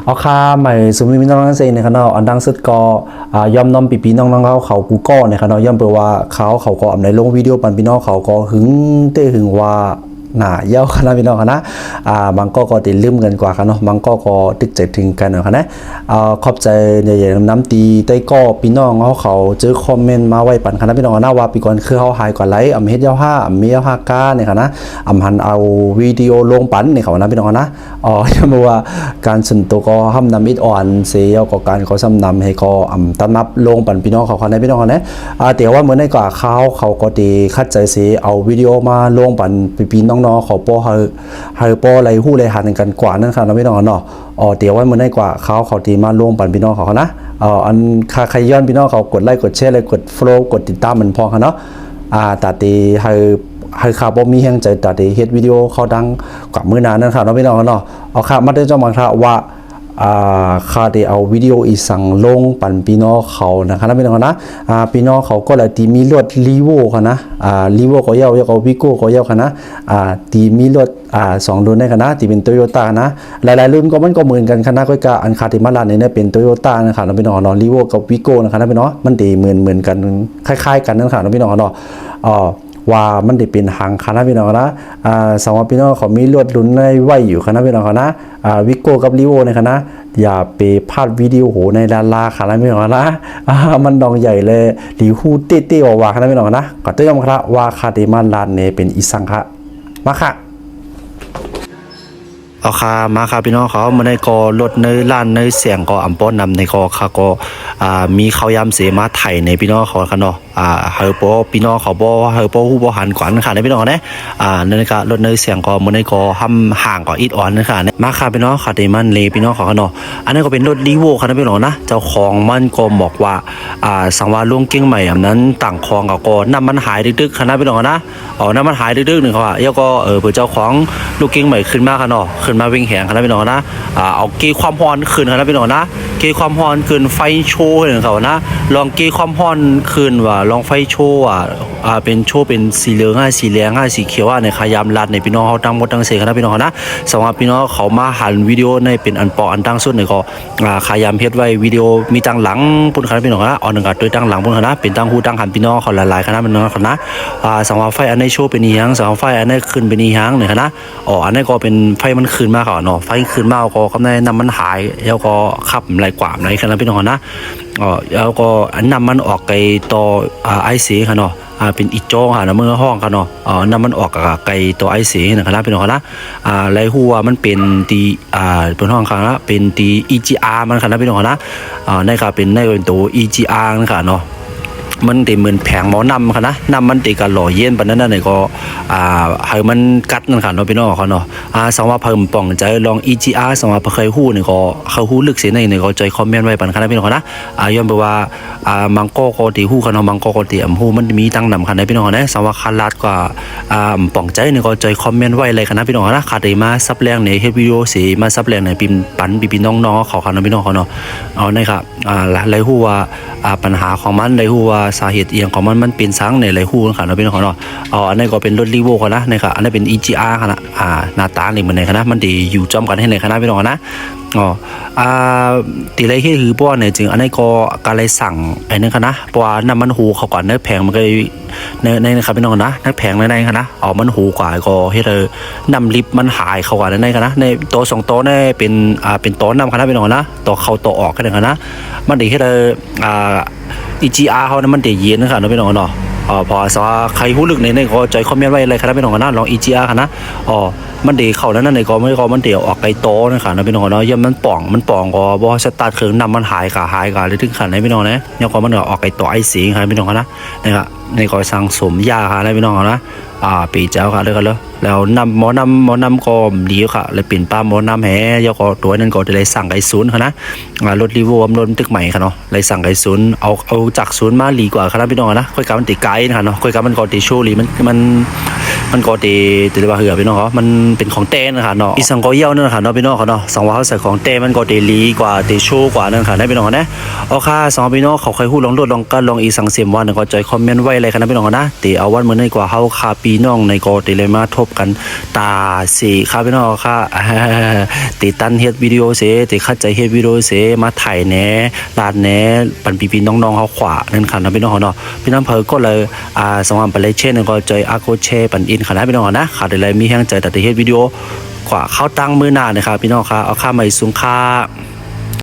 เอาค่าใหม่สุมีน้องนั่นเองนะครับเนาะอันดังสุดก็ย่อมน้อมปีน้องเขากูก็นะครับเนาะย่อมแปลว่าเขาก็ในลงวิดีโอปันพี่น้องเขาก็หึงเต้หึงว่าหน่าเย้าคณะพี่น้องคณะบางก็ติดลืมกันกว่ากันเนาะบางก็ตึกใจถึงกันเนาะคณะขอบใจใหญ่ๆน้ำตีใต้ก็พี่น้องเขาเจอคอมเมนต์มาไว้ปันคณะพี่น้องคณะว่าปีก่อนคือเขาหายกว่าไลค์เฮ็ดเย้าห้ามีเย้าห้าก้าเนี่ยคณะหันเอาวิดีโอลงปันเนี่ยเขานะพี่น้องคณะยังบอกว่าการส่วนตัวก็ห้ามนำอิดอ่อนเสียก็การเขาซ้ำนำให้ก็ตัดนับลงปันพี่น้องเขาคณะพี่น้องคณะแต่ว่าเหมือนในกว่าเขาก็ตีคัดใจเสียเอาวิดีโอมาลงปันปีน้องเขาป้อให้ป้ออะไรหู้อะไรหันกันกว่านั่นค่ะเราไม่ต้องเนาะเดี๋ยวว่ามันได้กว่าเขาตีมาร่วมปันพี่น้องเขานะอันใครย้อนพี่น้องเขากดไลค์กดแชร์เลยกด follow กดติดตามมันพอค่ะเนาะแต่ตีให้ข่าวบ่มีแห่งใจแต่ตีเฮ็ดวิดีโอเขาดังกว่ามื้อนานนั่นค่ะเราไม่ต้องเนาะเอาข่าวมาได้จ้องมาค่ะว่าข้าได้เอาวิดีโออีสั่งลงปันพี่น้องเขานะครับพี่น้องนะพี่น้องเขาก็เลยตีมีรถลีโวค่ะนะลีโวก็เย้าก็วิโก้ก็เย้าค่ะนะตีมีรถ2รุ่นได้ค่ะนะตีเป็นโตโยต้านะหลายๆรุ่นก็มันก็เหมือนกันค่ะนะก็อันคาติมาลาเนี่ยเป็นโตโยต้านะครับพี่น้องเนาะลีโวกับวิโก้นะครับพี่น้องมันตีเหมือนกันคล้ายๆกันนั่นค่ะพี่น้องเนาะว่ามันได้เป็นหางคณะพี่น้องนะสองพี่น้องเขามีรถลุ้นในไว้อยู่คณะพี่น้องนะวิโก้กับลีโวในคณะอย่าไปพลาดวิดีโอในลาคณะพี่น้องนะมันดองใหญ่เลยหรือฮู้เต้ๆว่าคณะพี่น้องนะก็ต้องยอมครับว่าคาเดมันลานเนี่ยเป็นอีสังค่ะมาค่ะเอาค่ะมาค่ะพี่น้องเขามาในก็รถในล้านในเสียงก็อัมป้อนนำในก็ค่ะก็มีเขายำเสมาไถ่ในพี่น้องเขาค่ะเนาะเฮาโปพี่น้องเขาบ่เฮาโปฮู้บ่หันกวนค่ะในพี่น้องเนี่ยนั่นก็รถในเสียงก็มาในก็ห้ำห่างก็อิดอ่อนนะคะเนี่ยมาค่ะพี่น้องค่ะที่มันเลพี่น้องเขาค่ะเนาะอันนั้นก็เป็นรถลีโวค่ะนะพี่น้องนะเจ้าของมันก็บอกว่าสังวาลุงเก่งใหม่อันนั้นต่างคลองก็น้ำมันหายดึกๆค่ะนะพี่น้องนะน้ำมันหายดึกๆนึงเขาแล้วก็เพื่อเจ้าของลูกเก่งใหม่ขึ้นมาค่ะเนาะขึ้นมาวิ่งแหงค่ะนะพี่น้องนะเอาเกยความร้อนขึ้นค่ะนะพี่น้องนะเกยความร้อนขึ้นไฟโชว์ให้เขานะลองเกยความร้อนขึ้นว่าลองไฟโชว์เป็นโชว์เป็นสีเหลืองสีแดงสีเขียวในขยามลัดในพี่น้องเขาตั้งหมดตั้งเสียนะพี่น้องนะสำหรับพี่น้องเขามาหันวิดีโอในเป็นอันปออันตั้งสุดในก็ขยามเพชรไว้วิดีโอมีตั้งหลังปุ่นคณะพี่น้องนะอันหนึ่งก็ตัวตั้งหลังปุ่นคณะเป็นตั้งหูตั้งหันพี่น้องเขาหลายๆคณะพี่น้องคณะสำหรับไฟอันในโชว์เป็นอีหยังสำหรับไฟอันในขึ้นเป็นอีหยังเนี่ยคณะอันนี้ก็เป็นไฟมันขึ้นมากเนาะไฟขึ้นมากก็กำลังนำมันหายแล้วก็ขับไหลกว่าไหนคณะพี่น้องนะแล้วก็อันนำมันออกไกลต่อไอซีค่ะเนาะเป็นอีโจ้ค่ะนะเมื่อห้องค่ะเนาะนำมันออกกับไกลตัวไอซีนะครับพี่น้องนะไรหัวมันเป็นตีเป็นห้องค่ะนะเป็นตี EGR มันค่ะนะพี่น้องนะนี่ค่ะเป็นตัว EGR นะคะเนาะมันตีเหมือนแผงหมอนำค่ะนะนำมันตีกันหล่อเย็นปานนั้นน่ะก็ให้มันกัดนั่นค่ะเนาะพี่น้องเขาเนาะสังว่าเพิ่มป่องใจลอง EGR สังว่าเคยฮู้นี่ก็เขาฮู้ลึกเสียในก็ใจคอมเมนต์ไว้ปันค่ะนะพี่น้องนะย้อนไปว่ามังก็ตีฮู้ค่ะเนาะมังก็ตีฮู้มันมีตั้งนำค่ะนะพี่น้องนะสังว่าคาลาดกว่าป่องใจนี่ก็ใจคอมเมนต์ไว้เลยค่ะนะพี่น้องนะค่ะได้มาซับแรงในเฮ็ดวิดีโอสิมาซับแรงในปันพี่น้องๆเขาค่ะนะพี่น้องเขาเนาะนี่ค่ะหลายฮู้ว่าปัญหาของมันหลายฮู้ว่าสาเหตุเอียงของมันเป็นสังในหลายคู่ค่ะเราเป็นของเนาะอันนี้ก็เป็นรถลีโวค่ะนะนะครับอันนี้เป็น EGR ค่ะนะหน้าตานี่เหมือนในคณะมันดีอยู่จอมกันให้ในคณะพี่น้องนะตีไรที่คือป้อนเนี่ยจึงอันนี้ก็การเลยสั่งไอ้นั่นค่ะนะเพราะว่าน้ำมันหูเขาก่อนเนื้อแพงมันก็ในนะครับพี่น้องนะนักแพงในค่ะนะมันหูกว่าก็ให้เรานำลิฟต์มันหายเขาก่อนในค่ะนะในโต๊ะ2โต๊ะเนี่ยเป็นโต๊ะนำค่ะนะพี่น้องนะโต๊ะเข้าโต๊ะออกกันค่ะนะมันดีให้เราEGR เขานะมันเดียเย็นนะคะน้องพี่น้องเนาะพอสว่าใครหู้ลึกในก็ใจคอมเมนต์ไว้เลยครับพี่น้องนะลอง EGR ค่ะนะมันดีเข้าแล้วนั่นในก็ไม่ก็มันเดี่ยวออกไกลโตนะคะน้องพี่น้องเนาะย่ำมันป่องก็บ่สตาร์ทเครื่องนำมันหายเลยถึงขันให้พี่น้องนะเนี่ยก็มันออกไกลโตไอซีค่ะพี่น้องนะนะครับในก็สั่งสมยาค่ะนะพี่น้องนะปีเจ้าค่ะเลยกันแล้วหมอนำก็ดีค่ะเลยปิ่นป้าหมอนำแห่ยก็ตัวนั้นก็จะเลยสั่งไก่ศูนย์ค่ะนะรถรีโวรถตึกใหม่ค่ะเนาะเลยสั่งไก่ศูนย์เอาจากศูนย์มาลีกว่าค่ะพี่น้องนะค่อยกับมันติดไกด์นะคะเนาะค่อยกับมันก็ติดโชว์ลีมัน มันก็ตีเรียกว่าเหือพี่น้องเขามันเป็นของเต้นะคะเนาะอีสังก็เยี่ยวนั่นค่ะเนาะพี่น้องเขาเนาะสังว่าเขาใส่ของเต้มันก็ตีลีกว่าตีชูกว่านั่นค่ะได้พี่น้องนะเอาค่ะสองพี่น้องเขาเคยฮู้ลองโดดลองกันลองอีสังเสียมวันก็จอยคอมเมนต์ไว้เลยค่ะนะพี่น้องนะตีเอาวันมื้อนี้กว่าเฮาคาพี่น้องในก็ตีเลยมาทบกันตาสีค่ะพี่น้องค่ะตีตันเฮ็ดวิดีโอเสตีเข้าใจเฮ็ดวิดีโอเสมาถ่ายแหน่ลาดแหน่ปันพี่ๆน้องๆเฮาขวานั่นค่ะนะพี่น้องเนาะพี่น้องเพิ่นก็เลยสองวันไปเลยเช่นก็จอยอาโกเชปันอินค่ะนะพี่น้องนะค่ะได้เลยมีแฮงใจแต่เฮ็ดวิดีโอกว่าเข้าตั้งมื้อหน้านะครับพี่น้องค่ะเอาค่าใหม่สูงค่า